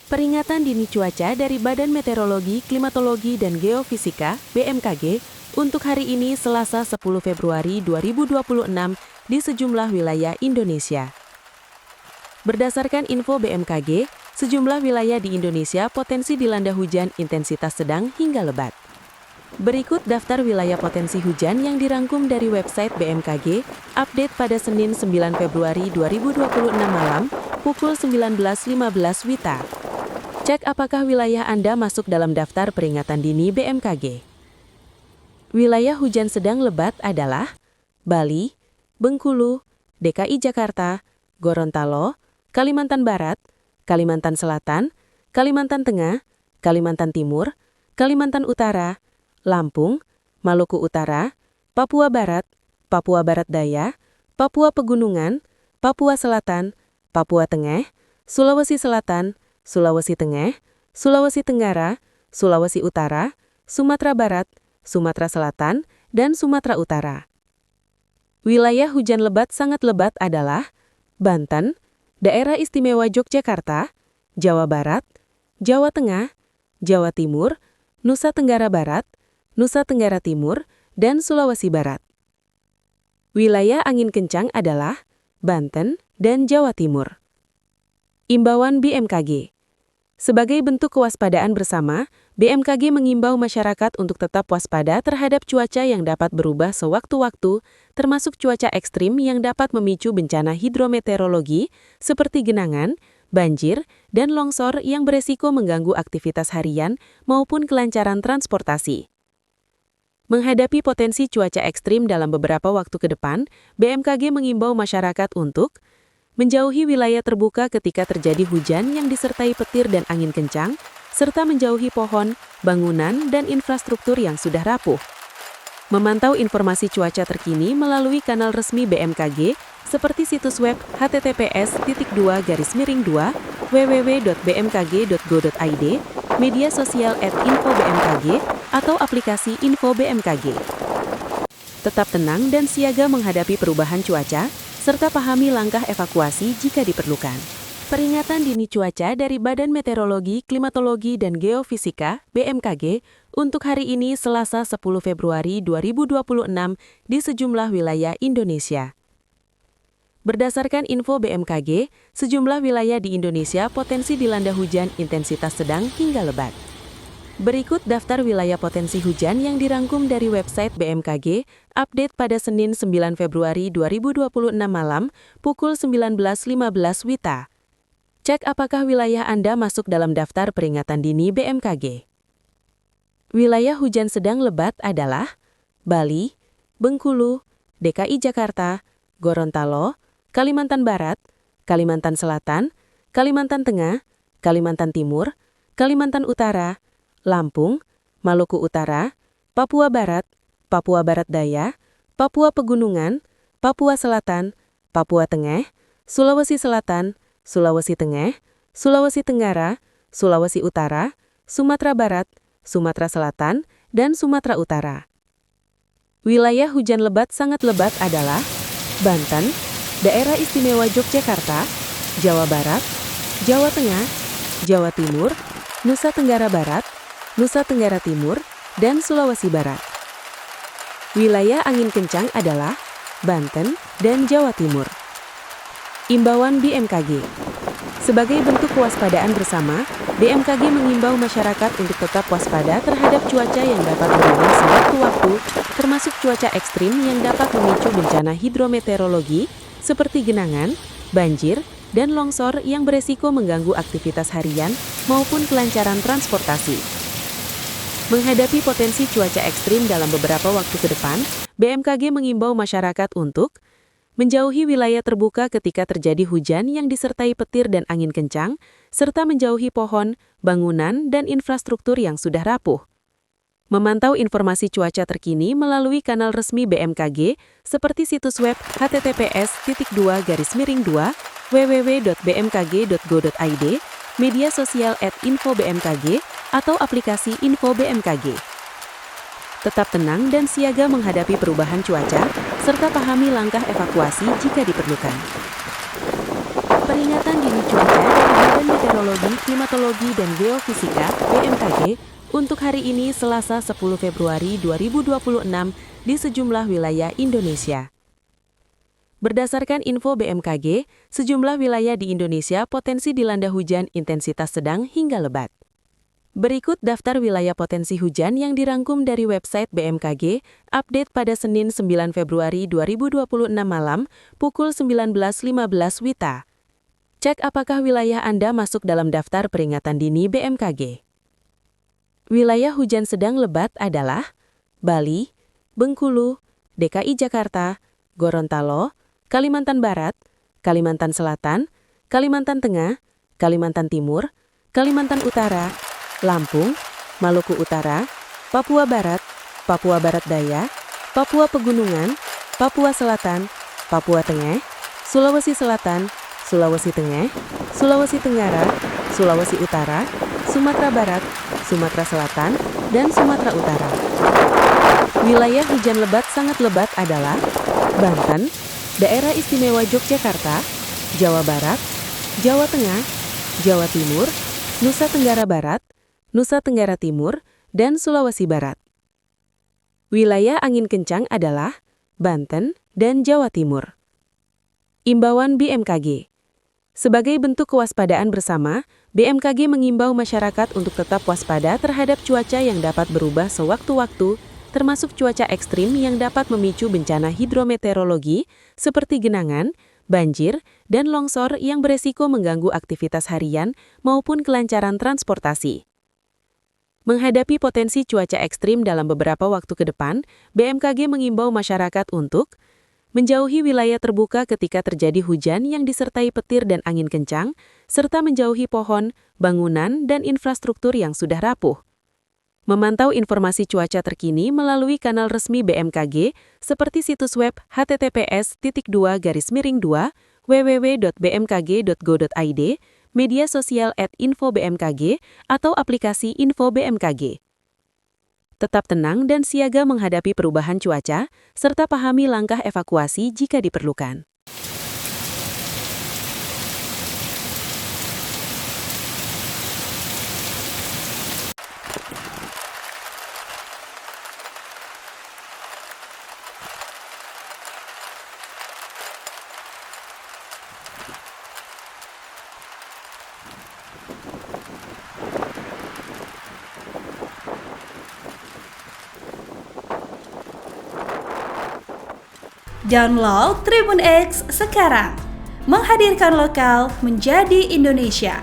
Peringatan dini cuaca dari Badan Meteorologi, Klimatologi, dan Geofisika (BMKG) untuk hari ini Selasa 10 Februari 2026 di sejumlah wilayah Indonesia. Berdasarkan info BMKG, sejumlah wilayah di Indonesia potensi dilanda hujan intensitas sedang hingga lebat. Berikut daftar wilayah potensi hujan yang dirangkum dari website BMKG, update pada Senin 9 Februari 2026 malam, pukul 19.15 WITA. Cek apakah wilayah Anda masuk dalam daftar peringatan dini BMKG. Wilayah hujan sedang lebat adalah Bali, Bengkulu, DKI Jakarta, Gorontalo, Kalimantan Barat, Kalimantan Selatan, Kalimantan Tengah, Kalimantan Timur, Kalimantan Utara, Lampung, Maluku Utara, Papua Barat, Papua Barat Daya, Papua Pegunungan, Papua Selatan, Papua Tengah, Sulawesi Selatan, Sulawesi Tengah, Sulawesi Tenggara, Sulawesi Utara, Sumatera Barat, Sumatera Selatan, dan Sumatera Utara. Wilayah hujan lebat sangat lebat adalah Banten, Daerah Istimewa Yogyakarta, Jawa Barat, Jawa Tengah, Jawa Timur, Nusa Tenggara Barat, Nusa Tenggara Timur, dan Sulawesi Barat. Wilayah angin kencang adalah Banten dan Jawa Timur. Imbauan BMKG. Sebagai bentuk kewaspadaan bersama, BMKG mengimbau masyarakat untuk tetap waspada terhadap cuaca yang dapat berubah sewaktu-waktu, termasuk cuaca ekstrim yang dapat memicu bencana hidrometeorologi seperti genangan, banjir, dan longsor yang beresiko mengganggu aktivitas harian maupun kelancaran transportasi. Menghadapi potensi cuaca ekstrim dalam beberapa waktu ke depan, BMKG mengimbau masyarakat untuk menjauhi wilayah terbuka ketika terjadi hujan yang disertai petir dan angin kencang, serta menjauhi pohon, bangunan, dan infrastruktur yang sudah rapuh. Memantau informasi cuaca terkini melalui kanal resmi BMKG seperti situs web https://www.bmkg.go.id, media sosial @info-bmkg, atau aplikasi Info BMKG. Tetap tenang dan siaga menghadapi perubahan cuaca, serta pahami langkah evakuasi jika diperlukan. Peringatan dini cuaca dari Badan Meteorologi, Klimatologi, dan Geofisika (BMKG) untuk hari ini Selasa 10 Februari 2026 di sejumlah wilayah Indonesia. Berdasarkan info BMKG, sejumlah wilayah di Indonesia potensi dilanda hujan intensitas sedang hingga lebat. Berikut daftar wilayah potensi hujan yang dirangkum dari website BMKG, update pada Senin 9 Februari 2026 malam, pukul 19.15 WITA. Cek apakah wilayah Anda masuk dalam daftar peringatan dini BMKG. Wilayah hujan sedang lebat adalah Bali, Bengkulu, DKI Jakarta, Gorontalo, Kalimantan Barat, Kalimantan Selatan, Kalimantan Tengah, Kalimantan Timur, Kalimantan Utara, Lampung, Maluku Utara, Papua Barat, Papua Barat Daya, Papua Pegunungan, Papua Selatan, Papua Tengah, Sulawesi Selatan, Sulawesi Tengah, Sulawesi Tenggara, Sulawesi Utara, Sumatera Barat, Sumatera Selatan, dan Sumatera Utara. Wilayah hujan lebat sangat lebat adalah Banten, Daerah Istimewa Yogyakarta, Jawa Barat, Jawa Tengah, Jawa Timur, Nusa Tenggara Barat, Nusa Tenggara Timur, dan Sulawesi Barat. Wilayah angin kencang adalah Banten dan Jawa Timur. Imbauan BMKG. Sebagai bentuk kewaspadaan bersama, BMKG mengimbau masyarakat untuk tetap waspada terhadap cuaca yang dapat berubah sewaktu-waktu, termasuk cuaca ekstrim yang dapat memicu bencana hidrometeorologi seperti genangan, banjir, dan longsor yang beresiko mengganggu aktivitas harian maupun kelancaran transportasi. Menghadapi potensi cuaca ekstrim dalam beberapa waktu ke depan, BMKG mengimbau masyarakat untuk menjauhi wilayah terbuka ketika terjadi hujan yang disertai petir dan angin kencang, serta menjauhi pohon, bangunan, dan infrastruktur yang sudah rapuh. Memantau informasi cuaca terkini melalui kanal resmi BMKG seperti situs web https://www.bmkg.go.id, media sosial @info-bmkg, atau aplikasi Info BMKG. Tetap tenang dan siaga menghadapi perubahan cuaca, serta pahami langkah evakuasi jika diperlukan. Peringatan dini cuaca dari Badan Meteorologi, Klimatologi, dan Geofisika (BMKG) untuk hari ini Selasa 10 Februari 2026 di sejumlah wilayah Indonesia. Berdasarkan info BMKG, sejumlah wilayah di Indonesia potensi dilanda hujan intensitas sedang hingga lebat. Berikut daftar wilayah potensi hujan yang dirangkum dari website BMKG, update pada Senin 9 Februari 2026 malam, pukul 19.15 WITA. Cek apakah wilayah Anda masuk dalam daftar peringatan dini BMKG. Wilayah hujan sedang lebat adalah Bali, Bengkulu, DKI Jakarta, Gorontalo, Kalimantan Barat, Kalimantan Selatan, Kalimantan Tengah, Kalimantan Timur, Kalimantan Utara, Lampung, Maluku Utara, Papua Barat Daya, Papua Pegunungan, Papua Selatan, Papua Tengah, Sulawesi Selatan, Sulawesi Tengah, Sulawesi Tenggara, Sulawesi Utara, Sumatera Barat, Sumatera Selatan, dan Sumatera Utara. Wilayah hujan lebat sangat lebat adalah Banten, Daerah Istimewa Yogyakarta, Jawa Barat, Jawa Tengah, Jawa Timur, Nusa Tenggara Barat, Nusa Tenggara Timur, dan Sulawesi Barat. Wilayah angin kencang adalah Banten dan Jawa Timur. Imbauan BMKG. Sebagai bentuk kewaspadaan bersama, BMKG mengimbau masyarakat untuk tetap waspada terhadap cuaca yang dapat berubah sewaktu-waktu, termasuk cuaca ekstrim yang dapat memicu bencana hidrometeorologi seperti genangan, banjir, dan longsor yang beresiko mengganggu aktivitas harian maupun kelancaran transportasi. Menghadapi potensi cuaca ekstrim dalam beberapa waktu ke depan, BMKG mengimbau masyarakat untuk menjauhi wilayah terbuka ketika terjadi hujan yang disertai petir dan angin kencang, serta menjauhi pohon, bangunan, dan infrastruktur yang sudah rapuh. Memantau informasi cuaca terkini melalui kanal resmi BMKG seperti situs web https://2 www.bmkg.go.id, media sosial @info-BMKG, atau aplikasi Info BMKG. Tetap tenang dan siaga menghadapi perubahan cuaca, serta pahami langkah evakuasi jika diperlukan. Download Tribun X sekarang, menghadirkan lokal menjadi Indonesia.